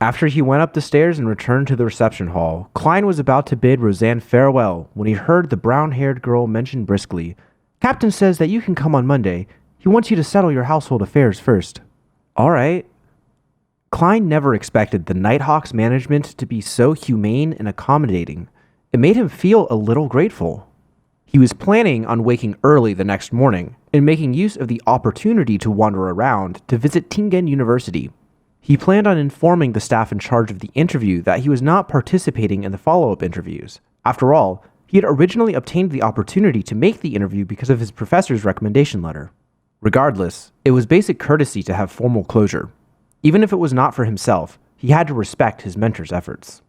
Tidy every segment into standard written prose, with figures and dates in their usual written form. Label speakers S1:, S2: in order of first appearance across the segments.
S1: After he went up the stairs and returned to the reception hall, Klein was about to bid Roseanne farewell when he heard the brown-haired girl mention briskly, "Captain says that you can come on Monday. He wants you to settle your household affairs first." "All right." Klein never expected the Nighthawk's management to be so humane and accommodating. It made him feel a little grateful. He was planning on waking early the next morning and making use of the opportunity to wander around to visit Tingen University. He planned on informing the staff in charge of the interview that he was not participating in the follow-up interviews. After all, he had originally obtained the opportunity to make the interview because of his professor's recommendation letter. Regardless, it was basic courtesy to have formal closure. Even if it was not for himself, he had to respect his mentor's efforts.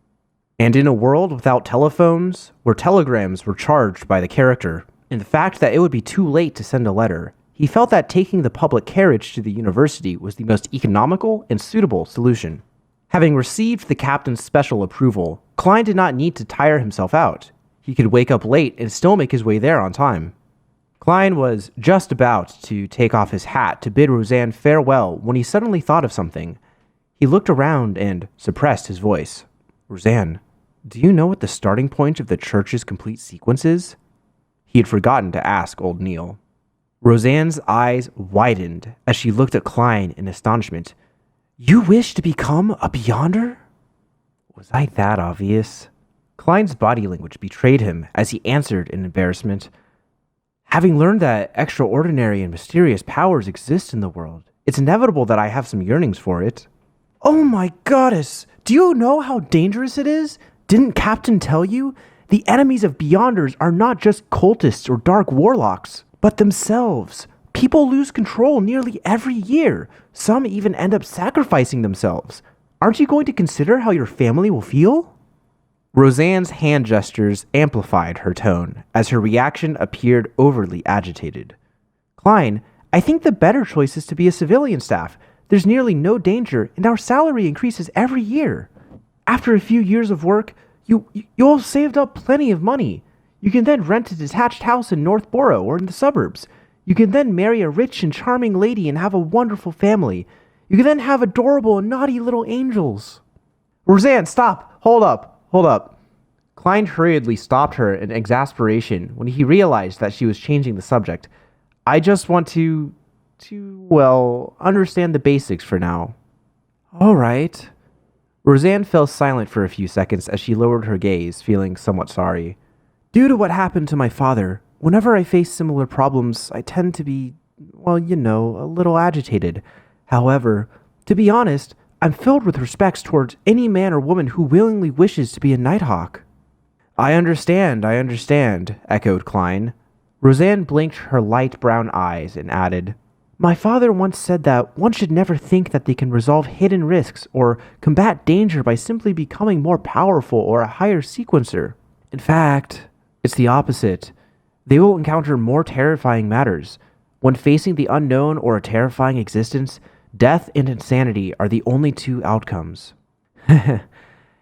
S1: And in a world without telephones, where telegrams were charged by the character, and the fact that it would be too late to send a letter, he felt that taking the public carriage to the university was the most economical and suitable solution. Having received the captain's special approval, Klein did not need to tire himself out. He could wake up late and still make his way there on time. Klein was just about to take off his hat to bid Roseanne farewell when he suddenly thought of something. He looked around and suppressed his voice. "Roseanne, do you know what the starting point of the church's complete sequence is?" He had forgotten to ask old Neil. Roseanne's eyes widened as she looked at Klein in astonishment. "You wish to become a Beyonder?" Was I that obvious? Klein's body language betrayed him as he answered in embarrassment. "Having learned that extraordinary and mysterious powers exist in the world, it's inevitable that I have some yearnings for it." "Oh my goddess! Do you know how dangerous it is? Didn't Captain tell you? The enemies of Beyonders are not just cultists or dark warlocks, but themselves. People lose control nearly every year. Some even end up sacrificing themselves. Aren't you going to consider how your family will feel?" Roseanne's hand gestures amplified her tone as her reaction appeared overly agitated. "Klein, I think the better choice is to be a civilian staff. There's nearly no danger, and our salary increases every year. After a few years of work, you'll have saved up plenty of money. You can then rent a detached house in Northborough or in the suburbs. You can then marry a rich and charming lady and have a wonderful family. You can then have adorable and naughty little angels." "Roseanne, stop! Hold up! Klein hurriedly stopped her in exasperation when he realized that she was changing the subject. "I just want to understand the basics for now." "All right." Roseanne fell silent for a few seconds as she lowered her gaze, feeling somewhat sorry. "Due to what happened to my father, whenever I face similar problems, I tend to be, a little agitated. However, to be honest, I'm filled with respects towards any man or woman who willingly wishes to be a Nighthawk." I understand, echoed Klein. Roseanne blinked her light brown eyes and added, "My father once said that one should never think that they can resolve hidden risks or combat danger by simply becoming more powerful or a higher sequencer. In fact, it's the opposite. They will encounter more terrifying matters. When facing the unknown or a terrifying existence, death and insanity are the only two outcomes."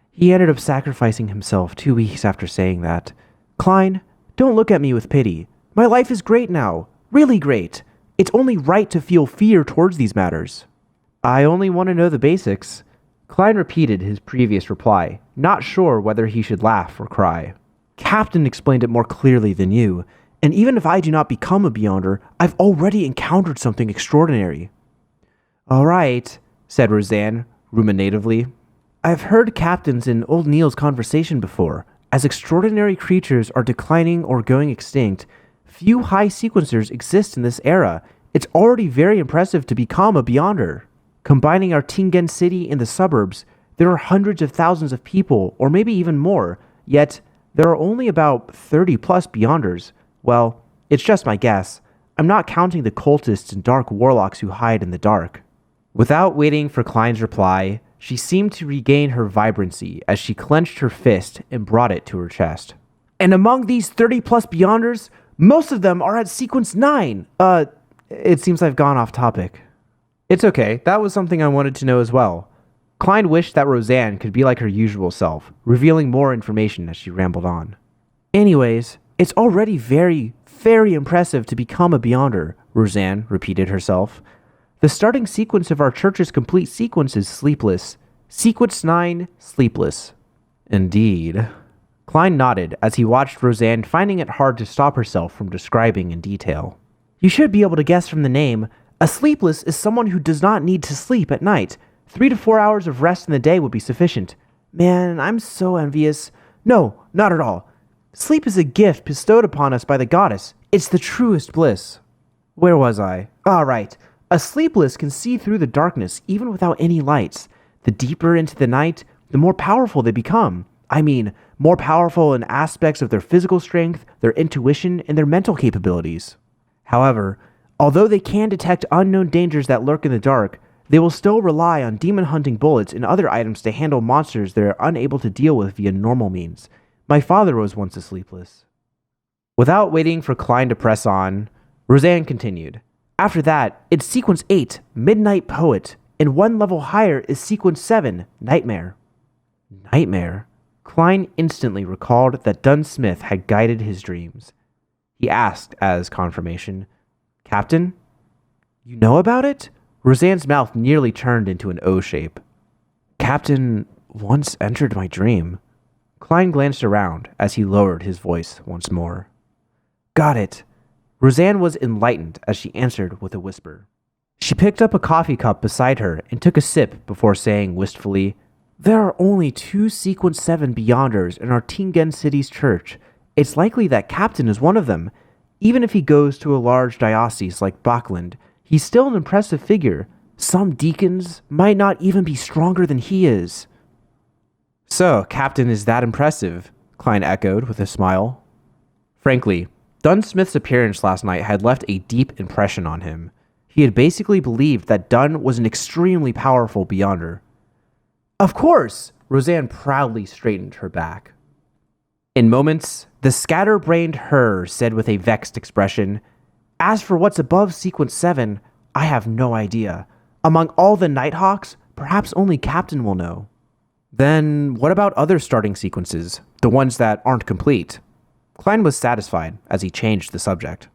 S1: He ended up sacrificing himself 2 weeks after saying that. "Klein, don't look at me with pity. My life is great now. Really great. It's only right to feel fear towards these matters." "I only want to know the basics." Klein repeated his previous reply, not sure whether he should laugh or cry. "Captain explained it more clearly than you, and even if I do not become a Beyonder, I've already encountered something extraordinary." "All right," said Roseanne, ruminatively. "I've heard captains in old Neil's conversation before. As extraordinary creatures are declining or going extinct, few high sequencers exist in this era. It's already very impressive to become a Beyonder. Combining our Tingen city and the suburbs, there are hundreds of thousands of people, or maybe even more, yet there are only about 30 plus Beyonders. Well, it's just my guess. I'm not counting the cultists and dark warlocks who hide in the dark." Without waiting for Klein's reply, she seemed to regain her vibrancy as she clenched her fist and brought it to her chest. "And among these 30 plus Beyonders, most of them are at sequence 9. It seems I've gone off topic." "It's okay. That was something I wanted to know as well." Klein wished that Roseanne could be like her usual self, revealing more information as she rambled on. "Anyways, it's already very, very impressive to become a Beyonder," Roseanne repeated herself. "The starting sequence of our church's complete sequence is sleepless. Sequence 9, Sleepless. Indeed. Klein nodded as he watched Roseanne, finding it hard to stop herself from describing in detail. You should be able to guess from the name. A sleepless is someone who does not need to sleep at night. 3 to 4 hours of rest in the day would be sufficient. Man, I'm so envious. No, not at all. Sleep is a gift bestowed upon us by the goddess. It's the truest bliss. Where was I? Ah, right. A sleepless can see through the darkness even without any lights. The deeper into the night, the more powerful they become. I mean, more powerful in aspects of their physical strength, their intuition, and their mental capabilities. However, although they can detect unknown dangers that lurk in the dark, they will still rely on demon-hunting bullets and other items to handle monsters they are unable to deal with via normal means. My father was once a sleepless. Without waiting for Klein to press on, Roseanne continued. After that, it's Sequence 8, Midnight Poet, and one level higher is Sequence 7, Nightmare. Nightmare? Klein instantly recalled that Dunn Smith had guided his dreams. He asked as confirmation, Captain? You know about it? Roseanne's mouth nearly turned into an O shape. Captain once entered my dream. Klein glanced around as he lowered his voice once more. Got it. Roseanne was enlightened as she answered with a whisper. She picked up a coffee cup beside her and took a sip before saying wistfully, There are only 2 Sequence 7 Beyonders in our Tingen City's church. It's likely that Captain is one of them. Even if he goes to a large diocese like Bachland, he's still an impressive figure. Some deacons might not even be stronger than he is. So, Captain is that impressive, Klein echoed with a smile. Frankly, Dunn Smith's appearance last night had left a deep impression on him. He had basically believed that Dunn was an extremely powerful Beyonder. Of course! Roseanne proudly straightened her back. In moments, the scatterbrained her said with a vexed expression, As for what's above Sequence 7, I have no idea. Among all the Nighthawks, perhaps only Captain will know. Then, what about other starting sequences, the ones that aren't complete? Klein was satisfied as he changed the subject.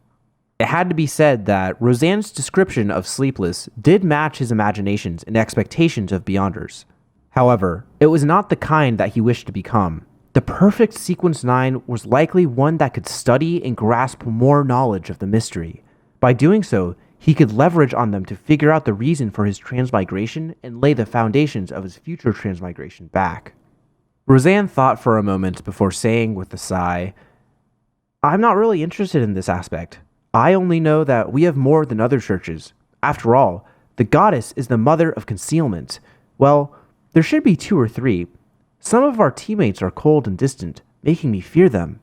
S1: It had to be said that Roseanne's description of Sleepless did match his imaginations and expectations of Beyonders. However, it was not the kind that he wished to become. The perfect Sequence 9 was likely one that could study and grasp more knowledge of the mystery. By doing so, he could leverage on them to figure out the reason for his transmigration and lay the foundations of his future transmigration back. Roseanne thought for a moment before saying with a sigh, I'm not really interested in this aspect. I only know that we have more than other churches. After all, the goddess is the mother of concealment. Well, there should be 2 or 3. Some of our teammates are cold and distant, making me fear them.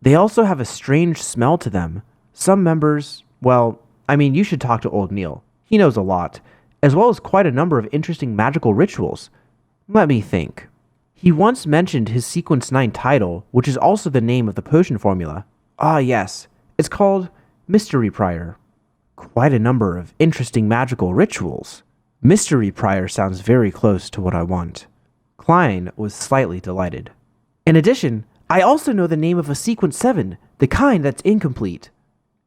S1: They also have a strange smell to them. Some members, you should talk to old Neil. He knows a lot, as well as quite a number of interesting magical rituals. Let me think. He once mentioned his Sequence 9 title, which is also the name of the potion formula. Ah, yes. It's called Mystery Prior. Quite a number of interesting magical rituals. Mystery Prior sounds very close to what I want. Klein was slightly delighted. In addition, I also know the name of a Sequence 7, the kind that's incomplete.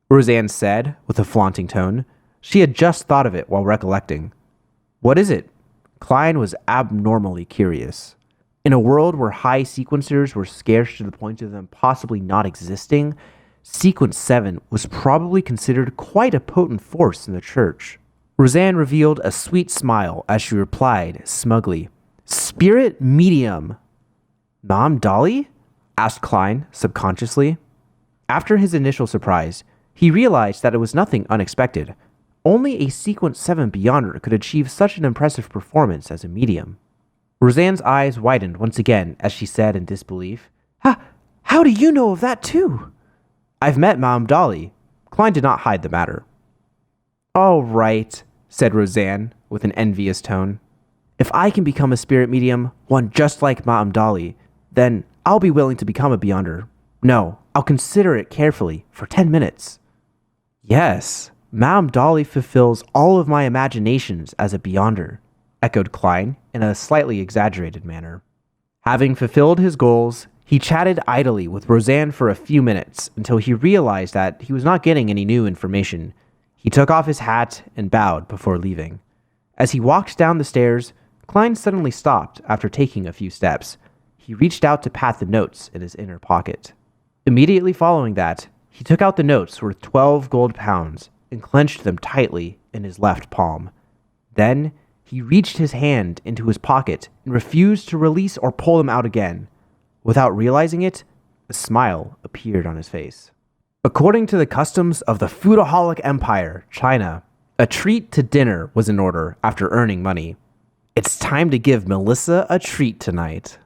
S1: Roseanne said, with a flaunting tone. She had just thought of it while recollecting. What is it? Klein was abnormally curious. In a world where high sequencers were scarce to the point of them possibly not existing, Sequence 7 was probably considered quite a potent force in the church. Roseanne revealed a sweet smile as she replied smugly, Spirit Medium. Mom Dolly? Asked Klein subconsciously. After his initial surprise, he realized that it was nothing unexpected. Only a Sequence 7 Beyonder could achieve such an impressive performance as a medium. Roseanne's eyes widened once again as she said in disbelief, How do you know of that too? I've met Mom Dolly. Klein did not hide the matter. All right, said Roseanne with an envious tone. If I can become a spirit medium, one just like Mom Dolly, then I'll be willing to become a Beyonder. No, I'll consider it carefully for 10 minutes. Yes, Mom Dolly fulfills all of my imaginations as a Beyonder, echoed Klein in a slightly exaggerated manner. Having fulfilled his goals, he chatted idly with Roseanne for a few minutes until he realized that he was not getting any new information. He took off his hat and bowed before leaving. As he walked down the stairs, Klein suddenly stopped after taking a few steps. He reached out to pat the notes in his inner pocket. Immediately following that, he took out the notes worth 12 gold pounds and clenched them tightly in his left palm. Then, he reached his hand into his pocket and refused to release or pull them out again. Without realizing it, a smile appeared on his face. According to the customs of the foodaholic empire, China, a treat to dinner was in order after earning money. It's time to give Melissa a treat tonight.